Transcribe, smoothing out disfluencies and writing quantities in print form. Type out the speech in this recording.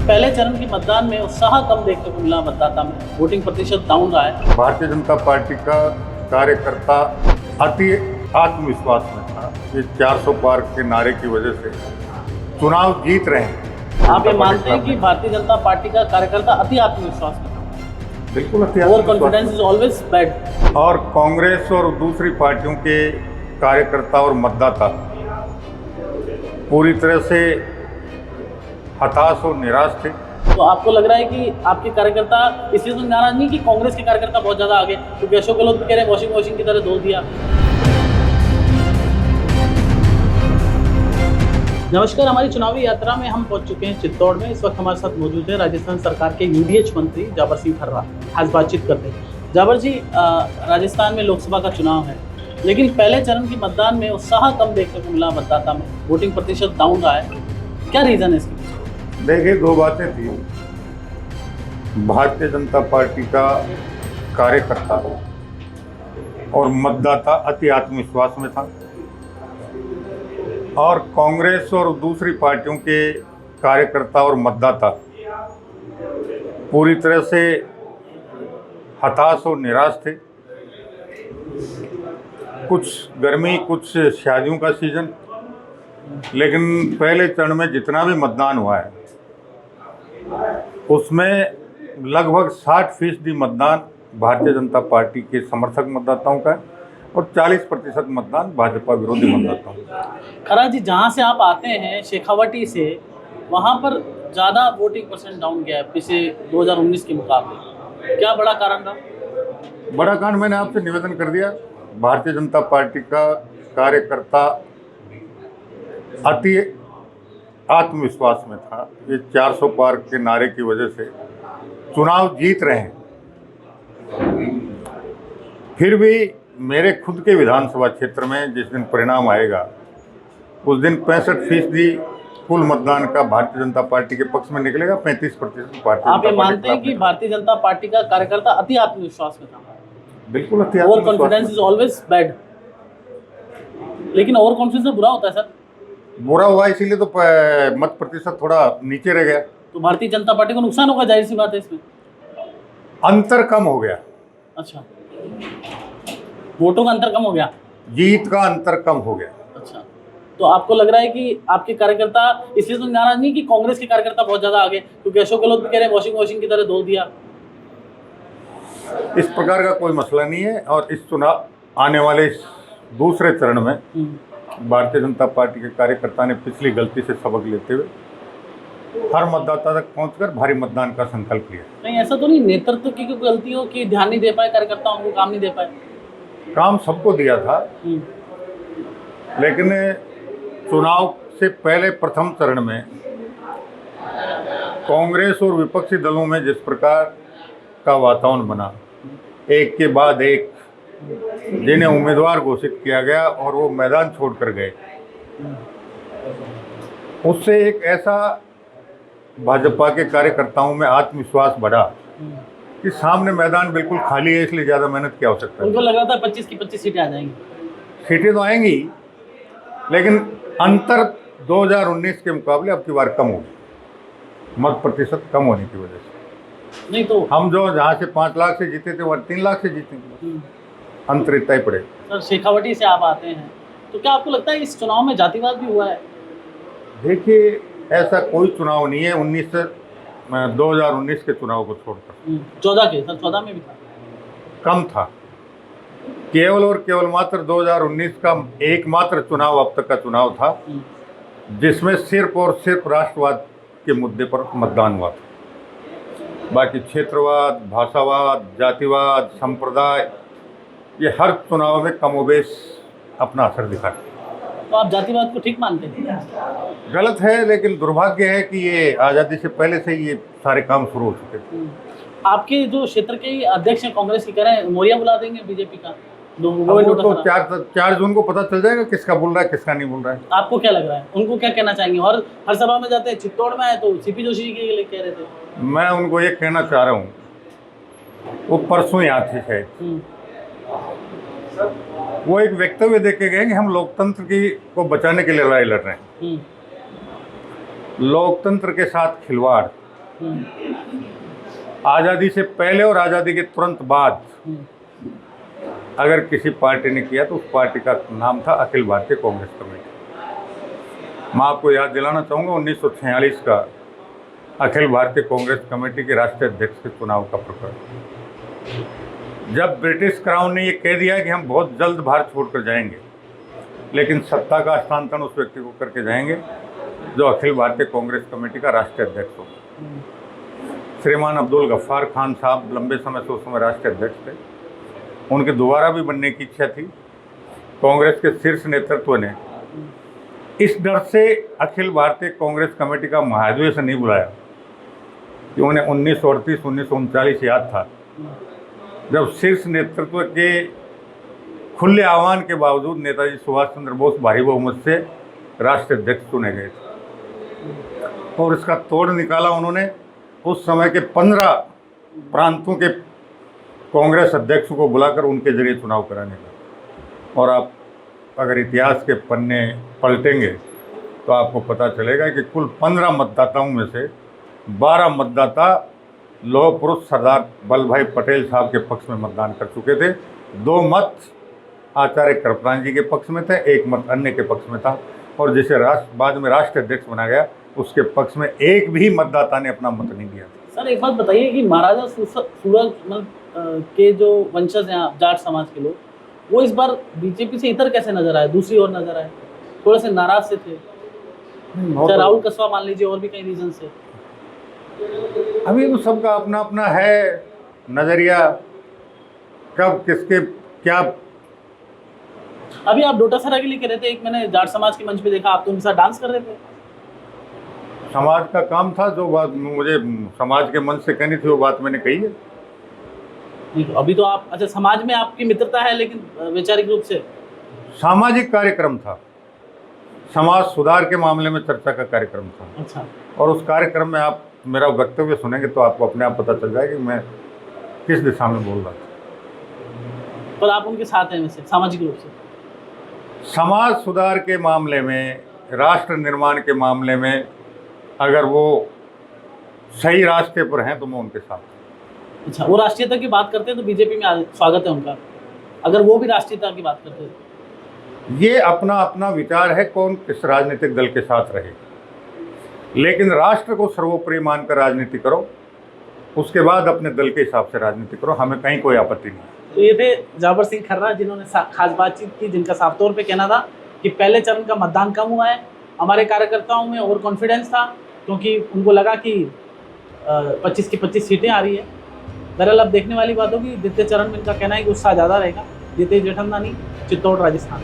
पहले चरण की मतदान में उत्साह कम देखने को मिला, मतदाता में वोटिंग प्रतिशत डाउन रहा है। भारतीय जनता पार्टी का कार्यकर्ता अति आत्मविश्वास में था। ये 400 पार के नारे की वजह से चुनाव जीत रहे हैं। आप ये मानते हैं कि भारतीय जनता पार्टी का कार्यकर्ता अति आत्मविश्वास में था? बिल्कुल अति over confidence is always bad. और कांग्रेस और दूसरी पार्टियों के कार्यकर्ता और मतदाता पूरी तरह से हताश और निराश थे। तो आपको लग रहा है कि आपके कार्यकर्ता इसलिए तो नाराज नहीं कि कांग्रेस के कार्यकर्ता बहुत ज्यादा आगे, क्योंकि अशोक गहलोत भी कह रहे हैं वॉशिंग की तरह धो दिया। नमस्कार, हमारी चुनावी यात्रा में हम पहुंच चुके हैं चित्तौड़ में। इस वक्त हमारे साथ मौजूद है राजस्थान सरकार के यूडीएच मंत्री जाबर सिंह थर्रा। आज बातचीत करते हैं। जाबर जी, राजस्थान में लोकसभा का चुनाव है, लेकिन पहले चरण की मतदान में उत्साह कम देखने को मिला, मतदाता में वोटिंग प्रतिशत डाउन रहा है। क्या रीजन है इसके? देखिए, दो बातें थी। भारतीय जनता पार्टी का कार्यकर्ता और मतदाता अति आत्मविश्वास में था और कांग्रेस और दूसरी पार्टियों के कार्यकर्ता और मतदाता पूरी तरह से हताश और निराश थे। कुछ गर्मी, कुछ शादियों का सीजन, लेकिन पहले चरण में जितना भी मतदान हुआ है उसमें लगभग 60% मतदान भारतीय जनता पार्टी के समर्थक मतदाताओं का है और 40% मतदान भाजपा विरोधी मतदाताओं का। खरा जी, जहाँ से आप आते हैं शेखावटी से, वहाँ पर ज़्यादा वोटिंग परसेंट डाउन गया है पिछले 2019 के मुकाबले। क्या बड़ा कारण रहा? बड़ा कारण मैंने आपसे निवेदन कर दिया। भारतीय जनता पार्टी का कार्यकर्ता अति आत्मविश्वास में था। ये 400 पार के नारे की वजह से चुनाव जीत रहे हैं। फिर भी मेरे खुद के विधानसभा क्षेत्र में जिस दिन परिणाम आएगा उस दिन 65% कुल मतदान का भारतीय जनता पार्टी के पक्ष में निकलेगा, 35% भारतीय। आप ये मानते हैं कि भारतीय जनता पार्टी का कार्यकर्ता अति आत्मविश्वास में था? बिल्कुल अति over confidence is always bad. लेकिन ओवर कॉन्फिडेंस बुरा होता है सर? बुरा हुआ इसीलिए तो मत प्रतिशत थोड़ा नीचे रह गया। तो भारतीय जनता पार्टी को नुकसान होगा, जाहिर सी बात है इसमें। अंतर कम हो गया। अच्छा, वोटों का अंतर कम हो गया, जीत का अंतर कम हो गया। अच्छा, तो आपको लग रहा है कि आपके कार्यकर्ता इसलिए तो नाराज नहीं कि कांग्रेस के कार्यकर्ता बहुत ज्यादा आगे, क्योंकि अशोक गहलोत भी कह रहे हैं वॉशिंग की तरह धो दिया। इस प्रकार का कोई मसला नहीं है। और इस चुनाव आने वाले इस दूसरे चरण में भारतीय जनता पार्टी के कार्यकर्ता ने पिछली गलती से सबक लेते हुए हर मतदाता तक पहुंचकर भारी मतदान का संकल्प लिया। नहीं, ऐसा तो नहीं नेतृत्व की कोई गलती हो कि ध्यान नहीं दे पाए, कार्यकर्ताओं को काम नहीं दे पाए? काम सबको दिया था, लेकिन चुनाव से पहले प्रथम चरण में कांग्रेस और विपक्षी दलों में जिस प्रकार का वातावरण बना, एक के बाद एक जिन्हें उम्मीदवार घोषित किया गया और वो मैदान छोड़कर गए, उससे एक ऐसा भाजपा के कार्यकर्ताओं में आत्मविश्वास बढ़ा कि सामने मैदान बिल्कुल खाली है, इसलिए ज़्यादा मेहनत की आवश्यकता है। उनको लग रहा था 25 की 25 सीटें आ जाएंगी। सीटें तो आएंगी, लेकिन अंतर 2019 के मुकाबले अब की बार कम होगी, मत प्रतिशत कम होने की वजह से। नहीं तो हम जो जहाँ से 5 लाख से जीते थे वह 3 लाख से जीतेंगे, अंतर इतना ही पड़ेगा। सर, शेखावटी से आप आते हैं, तो क्या आपको लगता है इस चुनाव में जातिवाद भी हुआ है? देखिए, ऐसा कोई चुनाव नहीं है 2019 के चुनाव को छोड़कर। 14 के, सर 14 में भी था? कम था। केवल और केवल मात्र 2019 का एकमात्र चुनाव अब तक का चुनाव था जिसमें सिर्फ और सिर्फ राष्ट्रवाद के मुद्दे पर मतदान हुआ था। बाकी क्षेत्रवाद, भाषावाद, जातिवाद, संप्रदाय, ये हर चुनाव में कमोबेश अपना असर दिखाते हैं। तो आप जातिवाद को ठीक मानते हैं? गलत है, लेकिन दुर्भाग्य है कि ये आज़ादी से पहले से ये सारे काम शुरू हो चुके थे। आपके जो क्षेत्र के अध्यक्ष हैं कांग्रेस की, कह रहे हैं मोरिया बुला देंगे बीजेपी का। वो तो 4 जून को पता चल जाएगा किसका बोल रहा है, किसका नहीं बोल रहा है। आपको क्या लग रहा है, उनको क्या कहना चाहेंगे? और हर सभा में जाते हैं, चित्तौड़ में आए तो सीपी जोशी के लिए कह रहे थे। मैं उनको ये कहना चाह रहा हूँ, वो परसों यहाँ थे शायद, वो एक वक्तव्य दे के गए कि हम लोकतंत्र को बचाने के लिए लड़ाई लड़ रहे हैं। लोकतंत्र के साथ खिलवाड़ आज़ादी से पहले और आज़ादी के तुरंत बाद अगर किसी पार्टी ने किया तो उस पार्टी का नाम था अखिल भारतीय कांग्रेस कमेटी। मैं आपको याद दिलाना चाहूँगा 1946 का अखिल भारतीय कांग्रेस कमेटी के राष्ट्रीय अध्यक्ष के चुनाव का प्रकरण, जब ब्रिटिश क्राउन ने ये कह दिया कि हम बहुत जल्द भारत छोड़कर जाएंगे, लेकिन सत्ता का हस्तांतरण उस व्यक्ति को करके जाएंगे जो अखिल भारतीय कांग्रेस कमेटी का राष्ट्रीय अध्यक्ष होगा। श्रीमान अब्दुल गफ्फार खान साहब लंबे समय से उस समय राष्ट्रीय अध्यक्ष थे। उनके दोबारा भी बनने की इच्छा थी। कांग्रेस के शीर्ष नेतृत्व ने इस डर से अखिल भारतीय कांग्रेस कमेटी का महाधिवेशन नहीं बुलाया कि उन्हें 1938-1939 याद था, जब शीर्ष नेतृत्व के खुले आह्वान के बावजूद नेताजी सुभाष चंद्र बोस भारी बहुमत से राष्ट्रीय अध्यक्ष चुने गए थे। और इसका तोड़ निकाला उन्होंने उस समय के 15 प्रांतों के कांग्रेस अध्यक्षों को बुलाकर उनके जरिए चुनाव कराने का। और आप अगर इतिहास के पन्ने पलटेंगे तो आपको पता चलेगा कि कुल 15 मतदाताओं में से 12 मतदाता लौह पुरुष सरदार वल्लभ भाई पटेल साहब के पक्ष में मतदान कर चुके थे। 2 मत आचार्य कृपलानी जी के पक्ष में थे, 1 मत अन्य के पक्ष में था। और जिसे बाद में राष्ट्रीय अध्यक्ष बना गया उसके पक्ष में एक भी मतदाता ने अपना मत नहीं दिया। सर एक बात बताइए कि महाराजा सूरज के जो वंशज हैं जाट समाज के लोग, वो इस बार बीजेपी से इधर कैसे नजर आए, दूसरी ओर नजर आए? थोड़े से नाराज से थे, चाहे राहुल कस्बा मान लीजिए और भी कई रीजन से। अभी तो सबका अपना अपना है नजरिया, कब किसके क्या। अभी आप डोटासरा के लिए कह रहे थे, एक मैंने जाट समाज के मंच पे देखा, आप तो उनके साथ डांस कर रहे थे। समाज का काम था, जो बात मुझे समाज के मन से कहनी थी वो बात मैंने कही है। अभी तो आप, अच्छा समाज में आपकी मित्रता है लेकिन वैचारिक रूप से सामाजिक कार्यक्रम था, समाज सुधार के मामले में चर्चा का कार्यक्रम था। अच्छा। और उस कार्यक्रम में आप मेरा वक्तव्य सुनेंगे तो आपको अपने आप पता चल जाएगा कि मैं किस दिशा में बोल रहा था। पर आप उनके साथ हैं वैसे सामाजिक रूप से? समाज सुधार के मामले में, राष्ट्र निर्माण के मामले में अगर वो सही रास्ते पर हैं तो मैं उनके साथ। अच्छा, वो राष्ट्रीयता की बात करते हैं तो बीजेपी में स्वागत है उनका, अगर वो भी राष्ट्रीयता की बात करते हैं? ये अपना अपना विचार है कौन किस राजनीतिक दल के साथ रहे, लेकिन राष्ट्र को सर्वोपरि मानकर राजनीति करो, उसके बाद अपने दल के हिसाब से राजनीति करो, हमें कहीं कोई आपत्ति नहीं। तो ये थे जाबर सिंह खर्रा जिन्होंने खास बातचीत की, जिनका साफ तौर पे कहना था कि पहले चरण का मतदान कम हुआ है, हमारे कार्यकर्ताओं में ओवर कॉन्फिडेंस था क्योंकि उनको लगा कि 25 की 25 सीटें आ रही है। दरअसल अब देखने वाली बात होगी, द्वितीय चरण में इनका कहना है कि उत्साह ज़्यादा रहेगा। जितेश जेठमलानी, चित्तौड़, राजस्थान।